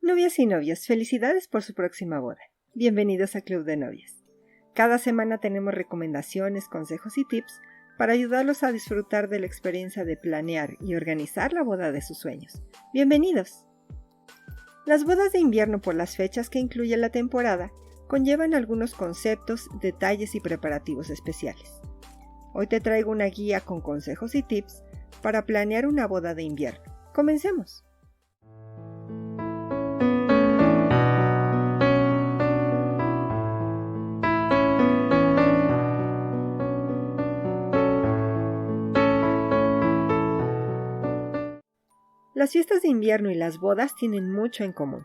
Novias y novios, felicidades por su próxima boda. Bienvenidos a Club de Novias. Cada semana tenemos recomendaciones, consejos y tips para ayudarlos a disfrutar de la experiencia de planear y organizar la boda de sus sueños. ¡Bienvenidos! Las bodas de invierno, por las fechas que incluye la temporada, conllevan algunos conceptos, detalles y preparativos especiales. Hoy te traigo una guía con consejos y tips para planear una boda de invierno. ¡Comencemos! Las fiestas de invierno y las bodas tienen mucho en común.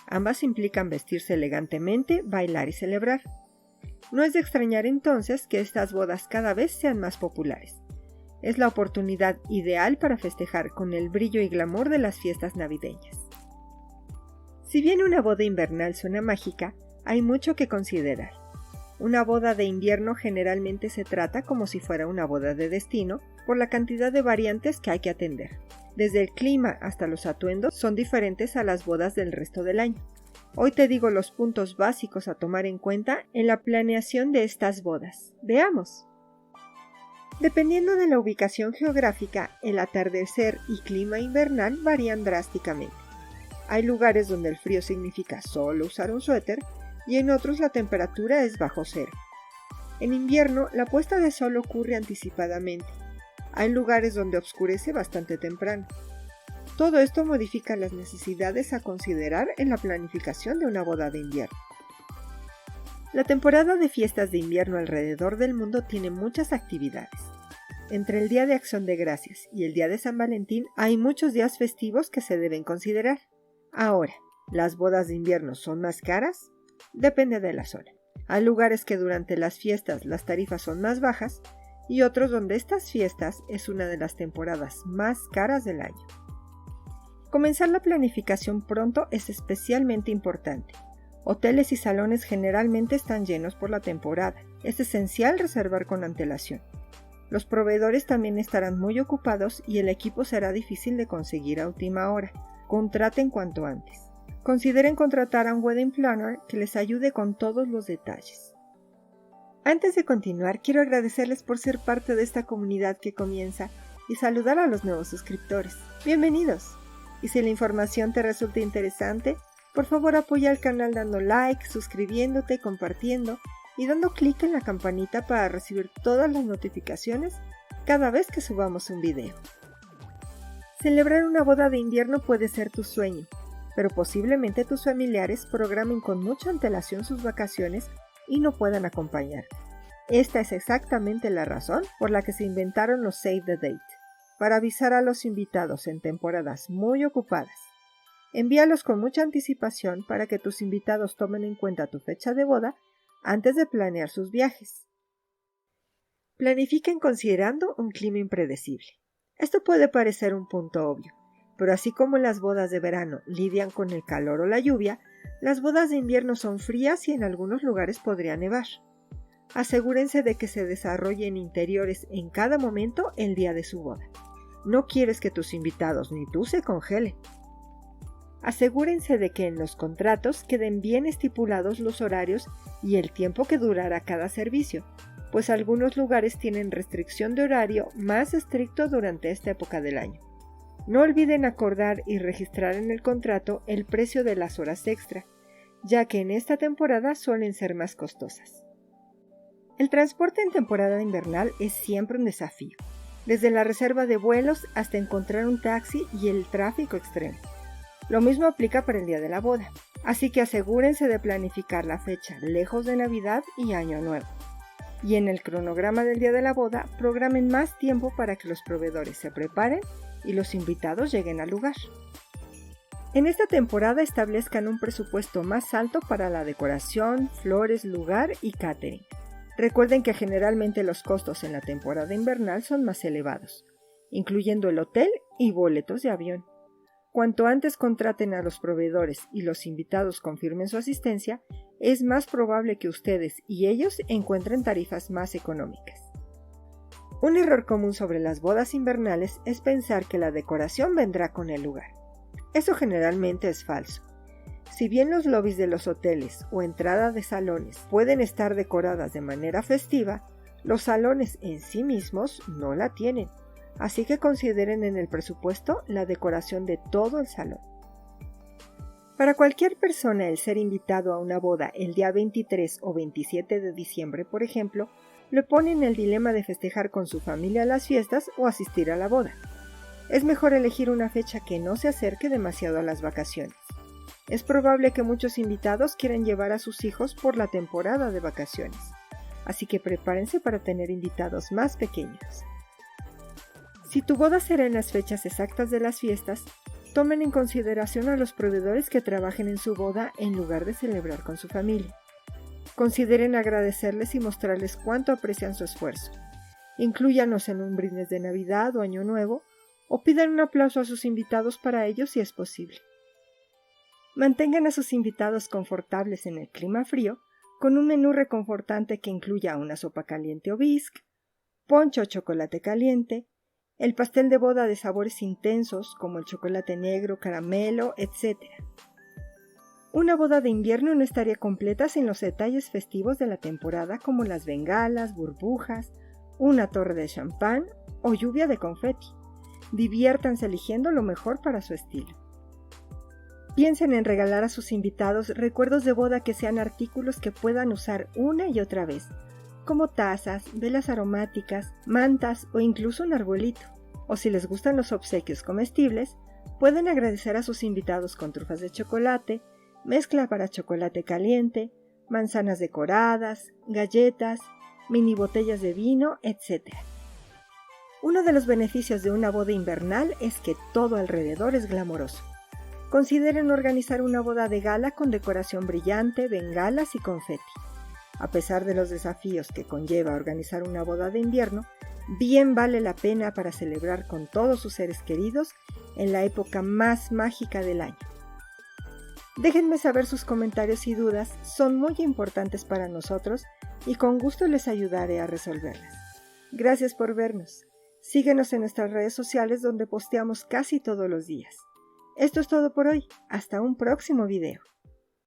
Ambas implican vestirse elegantemente, bailar y celebrar. No es de extrañar entonces que estas bodas cada vez sean más populares. Es la oportunidad ideal para festejar con el brillo y glamour de las fiestas navideñas. Si bien una boda invernal suena mágica, hay mucho que considerar. Una boda de invierno generalmente se trata como si fuera una boda de destino por la cantidad de variantes que hay que atender. Desde el clima hasta los atuendos son diferentes a las bodas del resto del año. Hoy te digo los puntos básicos a tomar en cuenta en la planeación de estas bodas. ¡Veamos! Dependiendo de la ubicación geográfica, el atardecer y clima invernal varían drásticamente. Hay lugares donde el frío significa solo usar un suéter y en otros la temperatura es bajo cero. En invierno, la puesta de sol ocurre anticipadamente. Hay lugares donde oscurece bastante temprano. Todo esto modifica las necesidades a considerar en la planificación de una boda de invierno. La temporada de fiestas de invierno alrededor del mundo tiene muchas actividades. Entre el Día de Acción de Gracias y el Día de San Valentín hay muchos días festivos que se deben considerar. Ahora, ¿las bodas de invierno son más caras? Depende de la zona. Hay lugares que durante las fiestas las tarifas son más bajas y otros donde estas fiestas es una de las temporadas más caras del año. Comenzar la planificación pronto es especialmente importante. Hoteles y salones generalmente están llenos por la temporada. Es esencial reservar con antelación. Los proveedores también estarán muy ocupados y el equipo será difícil de conseguir a última hora. Contraten cuanto antes. Consideren contratar a un wedding planner que les ayude con todos los detalles. Antes de continuar, quiero agradecerles por ser parte de esta comunidad que comienza y saludar a los nuevos suscriptores. ¡Bienvenidos! Y si la información te resulta interesante, por favor apoya al canal dando like, suscribiéndote, compartiendo y dando clic en la campanita para recibir todas las notificaciones cada vez que subamos un video. Celebrar una boda de invierno puede ser tu sueño, pero posiblemente tus familiares programen con mucha antelación sus vacaciones y no puedan acompañarte. Esta es exactamente la razón por la que se inventaron los Save the Date, para avisar a los invitados en temporadas muy ocupadas. Envíalos con mucha anticipación para que tus invitados tomen en cuenta tu fecha de boda antes de planear sus viajes. Planifiquen considerando un clima impredecible. Esto puede parecer un punto obvio, pero así como las bodas de verano lidian con el calor o la lluvia, las bodas de invierno son frías y en algunos lugares podría nevar. Asegúrense de que se desarrollen interiores en cada momento el día de su boda. No quieres que tus invitados ni tú se congelen. Asegúrense de que en los contratos queden bien estipulados los horarios y el tiempo que durará cada servicio, pues algunos lugares tienen restricción de horario más estricto durante esta época del año. No olviden acordar y registrar en el contrato el precio de las horas extra, ya que en esta temporada suelen ser más costosas. El transporte en temporada invernal es siempre un desafío, desde la reserva de vuelos hasta encontrar un taxi y el tráfico extremo. Lo mismo aplica para el día de la boda, así que asegúrense de planificar la fecha lejos de Navidad y Año Nuevo. Y en el cronograma del día de la boda, programen más tiempo para que los proveedores se preparen y los invitados lleguen al lugar. En esta temporada establezcan un presupuesto más alto para la decoración, flores, lugar y catering. Recuerden que generalmente los costos en la temporada invernal son más elevados, incluyendo el hotel y boletos de avión. Cuanto antes contraten a los proveedores y los invitados confirmen su asistencia, es más probable que ustedes y ellos encuentren tarifas más económicas. Un error común sobre las bodas invernales es pensar que la decoración vendrá con el lugar. Eso generalmente es falso. Si bien los lobbies de los hoteles o entrada de salones pueden estar decoradas de manera festiva, los salones en sí mismos no la tienen, así que consideren en el presupuesto la decoración de todo el salón. Para cualquier persona el ser invitado a una boda el día 23 o 27 de diciembre, por ejemplo, le pone en el dilema de festejar con su familia las fiestas o asistir a la boda. Es mejor elegir una fecha que no se acerque demasiado a las vacaciones. Es probable que muchos invitados quieran llevar a sus hijos por la temporada de vacaciones, así que prepárense para tener invitados más pequeños. Si tu boda será en las fechas exactas de las fiestas, tomen en consideración a los proveedores que trabajen en su boda en lugar de celebrar con su familia. Consideren agradecerles y mostrarles cuánto aprecian su esfuerzo. Inclúyanos en un brindis de Navidad o Año Nuevo, o pidan un aplauso a sus invitados para ellos si es posible. Mantengan a sus invitados confortables en el clima frío con un menú reconfortante que incluya una sopa caliente o bisque, ponche o chocolate caliente, el pastel de boda de sabores intensos como el chocolate negro, caramelo, etc. Una boda de invierno no estaría completa sin los detalles festivos de la temporada como las bengalas, burbujas, una torre de champán o lluvia de confeti. Diviértanse eligiendo lo mejor para su estilo. Piensen en regalar a sus invitados recuerdos de boda que sean artículos que puedan usar una y otra vez, como tazas, velas aromáticas, mantas o incluso un arbolito. O si les gustan los obsequios comestibles, pueden agradecer a sus invitados con trufas de chocolate, mezcla para chocolate caliente, manzanas decoradas, galletas, mini botellas de vino, etc. Uno de los beneficios de una boda invernal es que todo alrededor es glamoroso. Consideren organizar una boda de gala con decoración brillante, bengalas y confeti. A pesar de los desafíos que conlleva organizar una boda de invierno, bien vale la pena para celebrar con todos sus seres queridos en la época más mágica del año. Déjenme saber sus comentarios y dudas, son muy importantes para nosotros y con gusto les ayudaré a resolverlas. Gracias por vernos. Síguenos en nuestras redes sociales donde posteamos casi todos los días. Esto es todo por hoy. Hasta un próximo video.